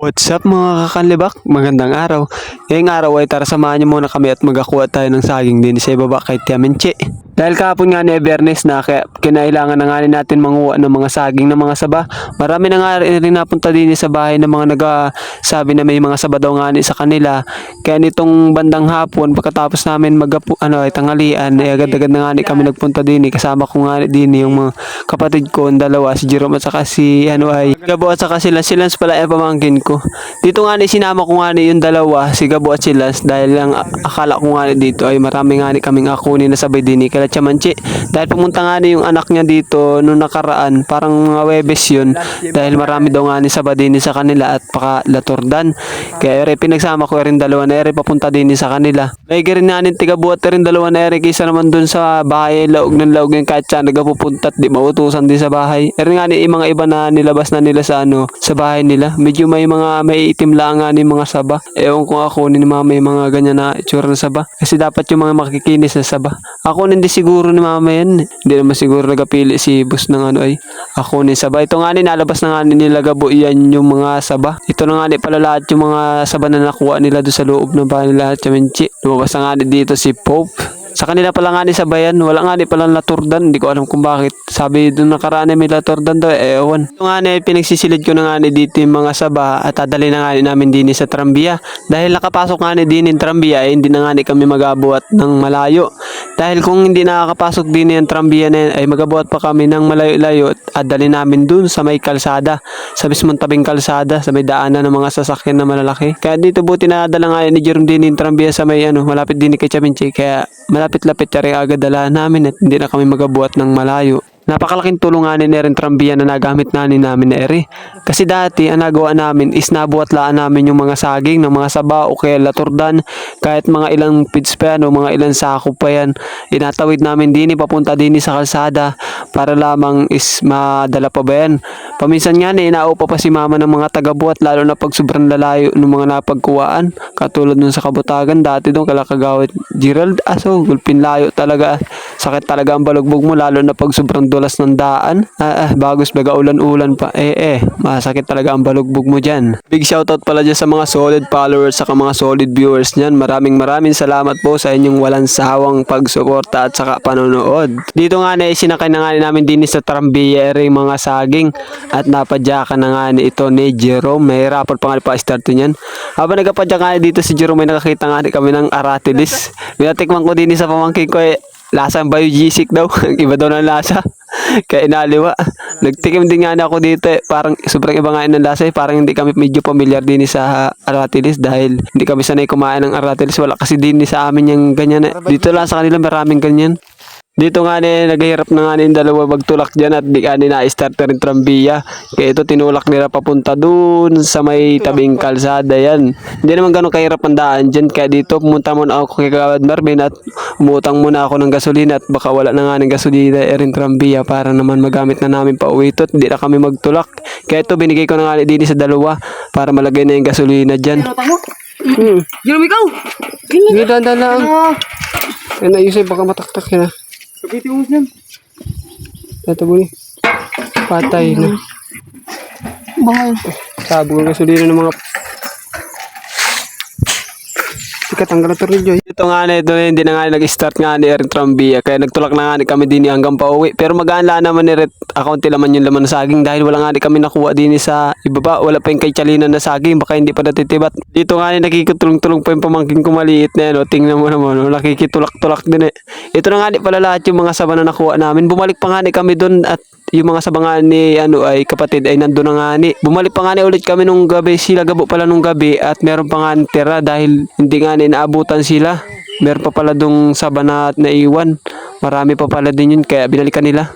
What's up mga kakanlibak? Magandang araw. Ngayong araw ay tara samahan niyo muna kami at magakuha tayo ng saging din sa ibaba kay Tia Menche. Dahil kahapon nga ni Bernes na kaya kinailangan na nga rin natin manguha ng mga saging ng mga saba. Marami na nga rin napunta din sa bahay ng mga nagsabi na may mga saba daw nga ni sa kanila. Kaya nitong bandang hapon pagkatapos namin tanghalian ay agad-agad na nga ni kami nagpunta din. Kasama ko nga din yung mga kapatid ko, ang dalawa, si Jerome at saka si Gabo at saka si Lance pala ay pamangkin ko. Dito nga ni sinama ko nga ni yung dalawa, si Gabo at si Lance, dahil ang akala ko nga ni dito ay marami nga ni kaming akunin na sabay din kala Chamanchi. Dahil pumunta nga ni yung anak niya dito nung nakaraan, parang mga Webes yun, dahil marami daw nga ni sabay din sa kanila at paka Latordan. Kaya pinagsama ko rin dalawa na papunta din sa kanila. May rin nga ni Tigabuat rin dalawa na kaysa naman dun sa bahay, laog yung kahit siya nagapupunta at di mautusan din sa bahay. Nga ni mga iba na nilabas na nila sa sa bahay nila. Medyo may itim lang nga ni mga saba. Ewan ko ako ni mama yung mga ganyan na itsura ng saba. Kasi dapat yung mga makikinis na saba. Ako hindi siguro ni mama yan. Hindi naman siguro nagapili si boss ng ako ni saba. Ito nga ni nalabas na nga ni nila Gabo yan yung mga saba. Ito na nga ni pala lahat yung mga saba na nakuha nila doon sa loob ng bahay nila Chaminchi. Lumabas na nga ni dito si Pope. Sa kanila pala nga ni sabayan, wala nga ni palang Latordan, hindi ko alam kung bakit. Sabi doon nakaraan na may Latordan daw, ewan. Ito nga ni, pinagsisilid ko na nga ni dito yung mga saba at dadali na nga ni namin din sa Trambia. Dahil nakapasok nga ni din yung Trambia, hindi na nga ni kami magabuhat ng malayo. Dahil kung hindi nakakapasok din yung Trambia na yan, ay magabuhat pa kami ng malayo-layo at dali namin dun sa may kalsada, sa mismong tabing kalsada, sa may daanan ng mga sasakyan na malalaki. Kaya dito buti na dala nga ni Jerome din yung Trambia sa may malapit din kay Chaminchi, kaya malapit-lapit rin agad dala namin at hindi na kami magabuhat ng malayo. Napakalaking tulong nga ni rin Trambia na nagamit na namin na eri. Kasi dati ang nagawa namin is nabuhatlaan namin yung mga saging ng mga saba o kaya Latordan, kahit mga ilang pits pa yan o mga ilang sako pa yan. Inatawid namin din papunta din sa kalsada para lamang is madala pa ba yan. Paminsan nga ni inaupa pa si mama ng mga tagabuhat lalo na pag sobrang lalayo ng mga napagkuwaan. Katulad nun sa Kabutagan dati doon kalakagawit Gerald aso gulpin layo talaga. Sakit talaga ang balugbog mo lalo na pag sobrang dulas ng daan. Bagos baga ulan-ulan pa. Masakit talaga ang balugbog mo dyan. Big shoutout pala dyan sa mga solid followers saka mga solid viewers nyan. Maraming salamat po sa inyong walang sawang pagsuporta at saka panonood. Dito nga na sinakay na nga namin din sa Trambia rin mga saging at napadyakan na nga ni ito ni Jerome. May rapor pa nga pa-start yan. Habang nagpapadyak nga dito si Jerome, may nakakita nga kami ng aratilis. Minatikman ko din sa pamangkin ko lasang biogesic daw. Iba daw ng lasa. Kaya inaliwa. Nagtikim din nga ako dito parang sobrang iba nga ng lasa parang hindi kami medyo familiar din sa aratilis dahil hindi kami sanay kumain ng aratilis. Wala kasi din sa amin yung ganyan. Dito lang sa kanila maraming ganyan. Dito nga naghihirap na nga yung dalawa magtulak dyan at di nga na-start rin Trambia. Kaya ito tinulak nila papunta dun sa may tabing kalsada yan. Hindi naman ganun kahirap ang daan dyan. Kaya dito pumunta muna ako kay Kagawad Marvin at umutang muna ako ng gasolina at baka wala na nga ng gasolina rin Trambia para naman magamit na namin pa uwi ito at hindi na kami magtulak. Kaya ito binigay ko na nga din sa dalawa para malagay na yung gasolina dyan. Jerome, ikaw! Hindi dahan lang. Yan na Yusay baka mataktak yan ha. Kapitin mo yan. Ito po patay na. Bangay. Sabog ang gasolina ng mga katanggal na tornilyo. Ito nga na ito hindi na nga nag-start nga ni Erin Trambia kaya nagtulak na nga kami din hanggang pauwi pero magaan lang naman ni Ret akaunti laman yung laman ng saging dahil wala nga kami nakuha din sa ibaba, wala pa yung kay Chalina na saging baka hindi pa natitibat. Dito nga nakikitulong-tulong pa yung pamangkin ko maliit na yan tingnan mo naman nakikitulak-tulak din ito na nga pala lahat yung mga saba na nakuha namin. Bumalik pa nga kami doon at yung mga sabangan ni ay kapatid ay nandoon na nga bumalik pa nga ulit kami nung gabi, sila Gabo pala nung gabi at meron pa nga tira dahil hindi nga naabutan sila. Meron pa pala dong saba na naiwan, marami pa pala din yun kaya binalikan nila.